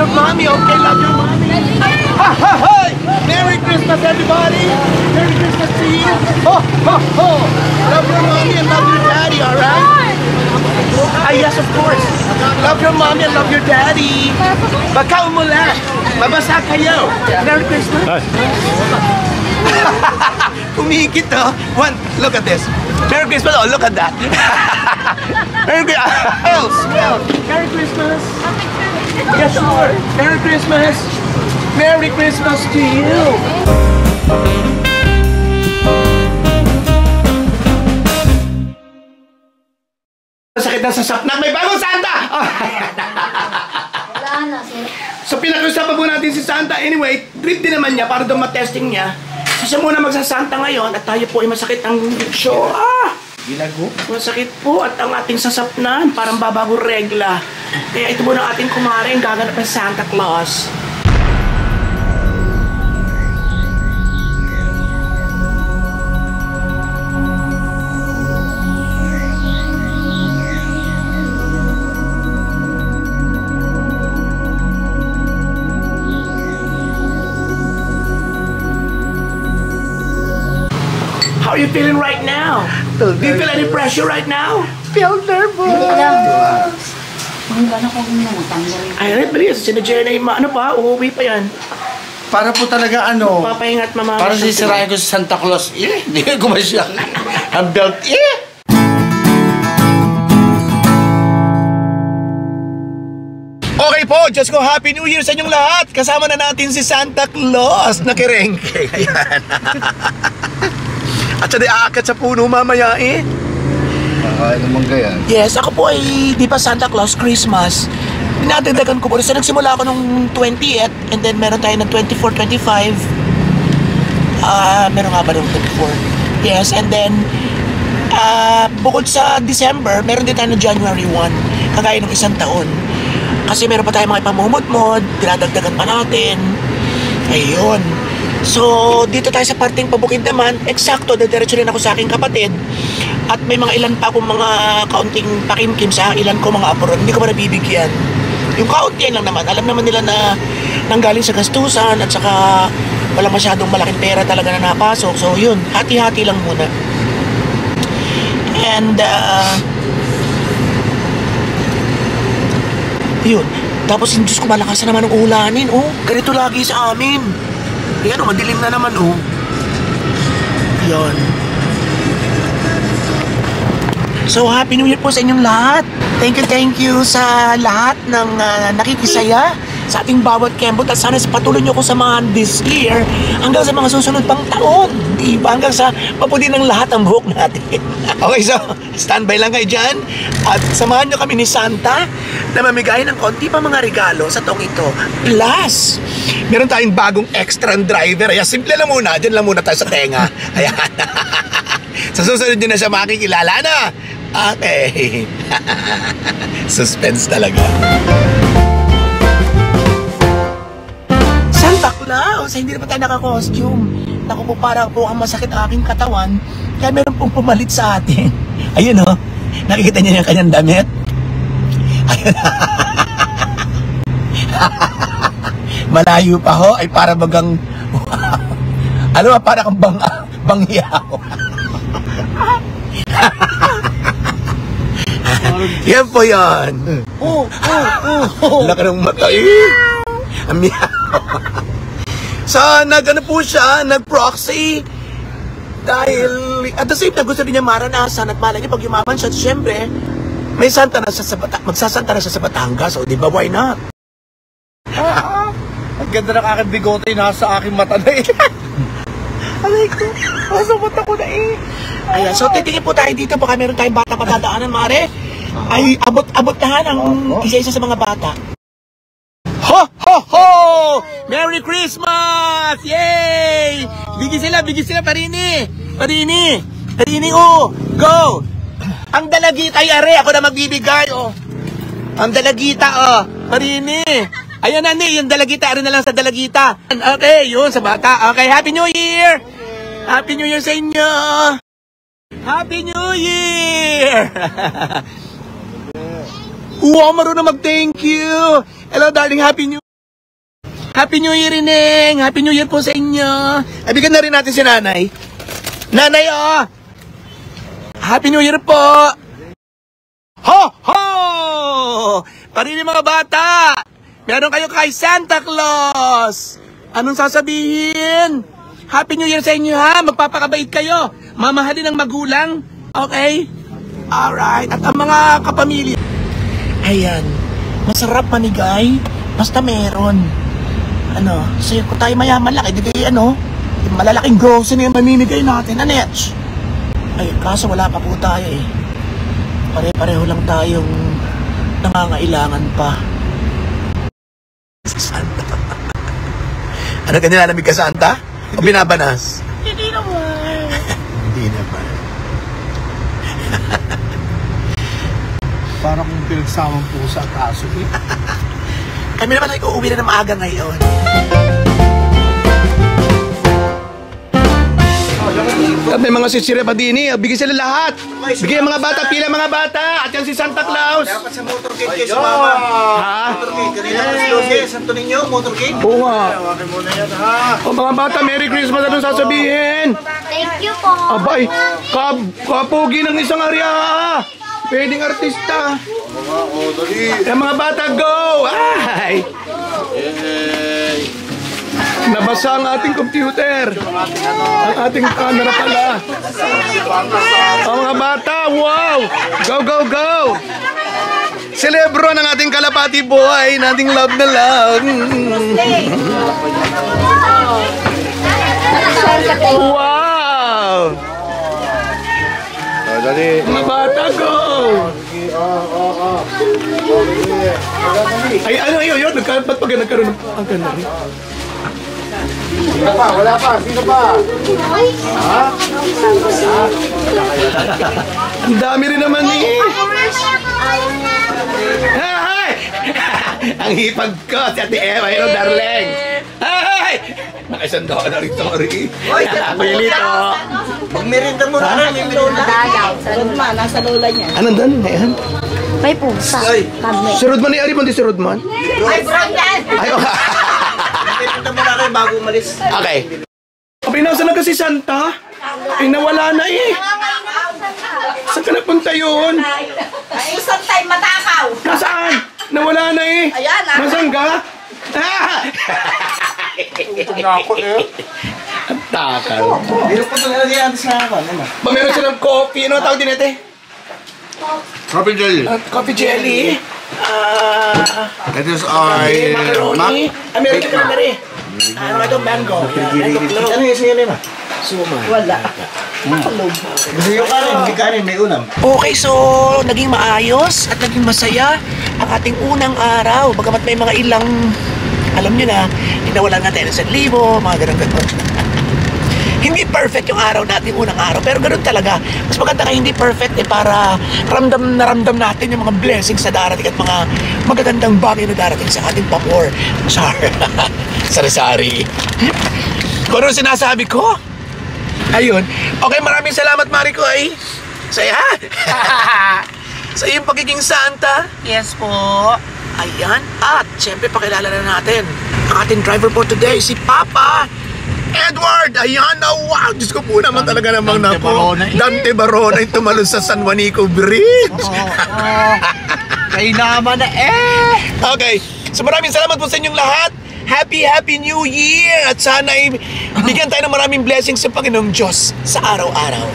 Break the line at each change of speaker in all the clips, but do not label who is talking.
your mommy, okay? Love your mommy. Ha ha ha! Merry Christmas, everybody! Merry Christmas to you! Ho ho ho! Love your mommy and love your daddy, alright? Yes, of course. Love your mommy and love your daddy. Baka umulan. Mabasa kayo. Merry Christmas. Kumikit, oh. One, look at this. Merry Christmas. Oh, look at that. Merry Christmas. Yes, sure. Merry Christmas. Merry Christmas to you. Sakit na sa sapnak. May bagong Santa! Oh.
Wala na, sir.
So, pinag-usapan po natin si Santa. Anyway, trip din naman niya para doon matesting niya. So, siya muna magsasanta ngayon at tayo po ay masakit ang show. Gilago? Masakit po at ang ating sasapnan. Parang babago regla. Kaya ito muna ang ating kumare ang gaganap ng Santa Claus. How are you feeling right now? Do you feel any pressure right now? Feel nervous.
Hindi lang. Ang gano'n ko tanggalin.
Ay, please. Sinadya na yung ano pa, uuwi pa yan.
Para po talaga ano.
Papahingat mama.
Para sisirain ko si Santa Claus. Hindi ko masya. Ang belt.
Okay po, Diyos ko, Happy New Year sa inyong lahat. Kasama na natin si Santa Claus na kirengke. Ayan. At siya aakyat sa puno mamaya eh.
Makakain naman ganyan.
Yes, ako po ay, di ba Santa Claus, Christmas. Dinadagdagan ko po. So nagsimula ako nung 20th and then meron tayo ng 24, 25. Meron nga ba nung 24? Yes, and then bukod sa December, meron din tayo ng January 1. Kagaya ng isang taon. Kasi meron pa tayo mga ipamumot-mod, dinadagdagan pa natin. Ayun. So, dito tayo sa parting pabukid naman, eksakto, dediretso rin ako sa aking kapatid. At may mga ilan pa akong mga kaunting pakimkim sa ilan ko mga apuron. Hindi ko pa nabibigyan. Yung kaunti lang naman, alam naman nila na nanggaling sa gastusan at saka wala masyadong malaking pera talaga na napasok. So, yun, hati-hati lang muna. And, yun. Tapos, Diyos ko, malakas na naman ang ulanin. Oh, ganito lagi sa amin. Yan o, madilim na naman o. Yan. So, Happy New Year po sa inyong lahat. Thank you sa lahat ng nakikisaya sa ating bawat kembot. At sana patuloy nyo ko samahan this year hanggang sa mga susunod pang taon. Diba? Hanggang sa mapudi ng lahat ang buhok natin. Okay, so, standby lang kayo dyan. At samahan nyo kami ni Santa na mamigay ng konti pa mga regalo sa tong ito. Plus, meron tayong bagong extra driver. Ayan, simple lang muna. Diyan lang muna tayo sa tenga. Ayan. Sa susunod nyo na siya makikilala na. Okay. Suspense talaga. Santa Claus! Hindi na pa tayo naka-costume. Naku po, parang po ang masakit ang aking katawan. Kaya meron pong pumalit sa atin. Ayun o. Nakikita niyo yung kanyang damit? Ayun. Malayo pa ho. Ay para bagang... Alam mo, para kang banghiyaw. Yan po yan. Laki ng mata eh. Meow. So, nag-ano po siya, nag-proxy. Dahil, at the same time, gusto rin niya maranasan at malay niya pag yumaman siya, siyempre, may santa na siya sa magsasanta na siya sa Batangas. So, di ba, why not?
Ang ganda ng aking bigote, nasa aking mata na eh.
Alay ko, nasa mata ko na eh. Ayan, so titingin po tayo dito, baka meron tayong bata patadaanan, mare. Ay, abot na ang isa-isa sa mga bata. Ho, ho, ho! Merry Christmas! Yay! Bigyan sila, parini! Parini, oh! Go! Ang dalagita ay are, ako na magbibigay, oh! Ang dalagita, oh! Parini! Ayan na, yung dalagita, are na lang sa dalagita. Okay, yun, sa bata. Okay, Happy New Year! Happy New Year sa inyo! Happy New Year! Wow, marunong mag-thank you! Hello, darling, Happy New Year! Happy New Year, Ineng! Happy New Year po sa inyo! Bigyan na rin natin si Nanay. Nanay, oh! Happy New Year po! Ho! Ho! Parili mga bata! Meron kayo kay Santa Claus! Anong sasabihin? Happy New Year sa inyo, ha? Magpapakabait kayo. Mamahalin ng magulang. Okay? Alright. At ang mga kapamilya. Ayan. Masarap manigay. Basta meron. So kung tayo mayaman lang, di yung malalaking grocery na maninigay natin. Anetch? Ay, kaso wala pa po tayo eh. Pare-pareho lang tayong nangangailangan pa. Santa. Ano ka nilalamig ka, Santa? O binabanas? Hindi naman. Hindi naman.
Parang kung pinagsamang pusa at aso eh.
Kami naman ay uuwi na ng maaga ngayon. At may mga sisire pa din eh. Bigyan sila lahat. Bigyan mga bata, pila mga bata. At yan si Santa Claus.
Dapat sa motorcade kayo sumama.
Ha?
Motorcade. Kanina alas 12, Santo Niño, motorcade.
Oo nga.
Tawakin mo na yan, ha?
O mga bata, Merry Christmas. Anong sasabihin?
Thank you po.
Abay, kapugi ng isang arya. Pwedeng artista. Yung mga bata, go! Ay! Nabasa ang ating computer. Ang ating camera pala. Ang mga bata, wow! Go, go, go! Celebro ng ating kalapati boy, nating love na love. Wow! Mga bata, go! Ay, ano yun? Ba't pag nagkaroon ng ganda rin?
Sino pa? Wala pa. Sino pa?
Ang dami rin naman eh. Hi! Ang hipag ko si Ate Eva, darling. Hi! Nakisanda ka na rin, sorry. Kuya Lito.
Magmerinda mo na rin.
Sa Rodman, nasa lola niya.
Anong doon? Ayan.
May pusa. Kami.
Si Rodman, ari mo di si Rodman?
Ay, Brandon!
Ay, okay.
Magmerinda mo na rin bago umalis.
Okay. Pinasa na kasi Santa? Ay, nawala na eh. Saan ka napunta yun?
Isang time matakaw.
Nasaan? Nawala na eh.
Ayan,
Nasaan ka? Ang takal.
Pero kung talaga yan sa akin, ano?
Meron silang coffee. Ano ang tawag din ito?
Coffee jelly.
Coffee jelly.
That is our
Macaroni. Meron ka naman rin. Ano ito? Mango. Mango float.
Ano yung sa'yo nila?
Suma.
Wala.
Gusto yung kanin, hindi kanin, may ulam.
Okay, so naging maayos at naging masaya ang ating unang araw. Bagamat may mga ilang, alam nyo na, inawalan natin ng 1,000, mga ganun-ganun. Hindi perfect yung araw natin, unang araw, pero ganun talaga. Mas maganda ka hindi perfect para ramdam na ramdam natin yung mga blessings na darating at mga magagandang bagay na darating sa ating pamor. Sari-sari. Kung ano sinasabi ko? Ayun. Okay, maraming salamat, Mariko, ay. Saya. Sa iyong pagiging Santa.
Yes po.
Ayan. At, siyempre, pakilala na natin ang ating driver for today, si Papa Edward. Ayan na, wow. Diyos ko po naman talaga namang
Dante Barona.
Dante Barona yung tumalon sa San Juanico Bridge.
Kaya naman na eh.
Okay. So, maraming salamat po sa inyong lahat. Happy New Year! At sana ay bigyan tayo ng maraming blessings sa Panginoong Diyos sa araw-araw.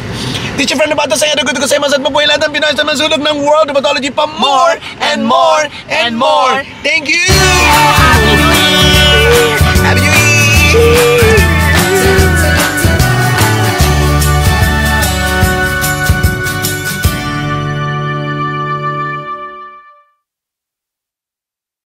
Teacher friend na bata sa iyo, ko sa iyo, masat mabuhay lahat ng Pinoy sa masulog ng World of Pathology pa more and more and more. Thank you!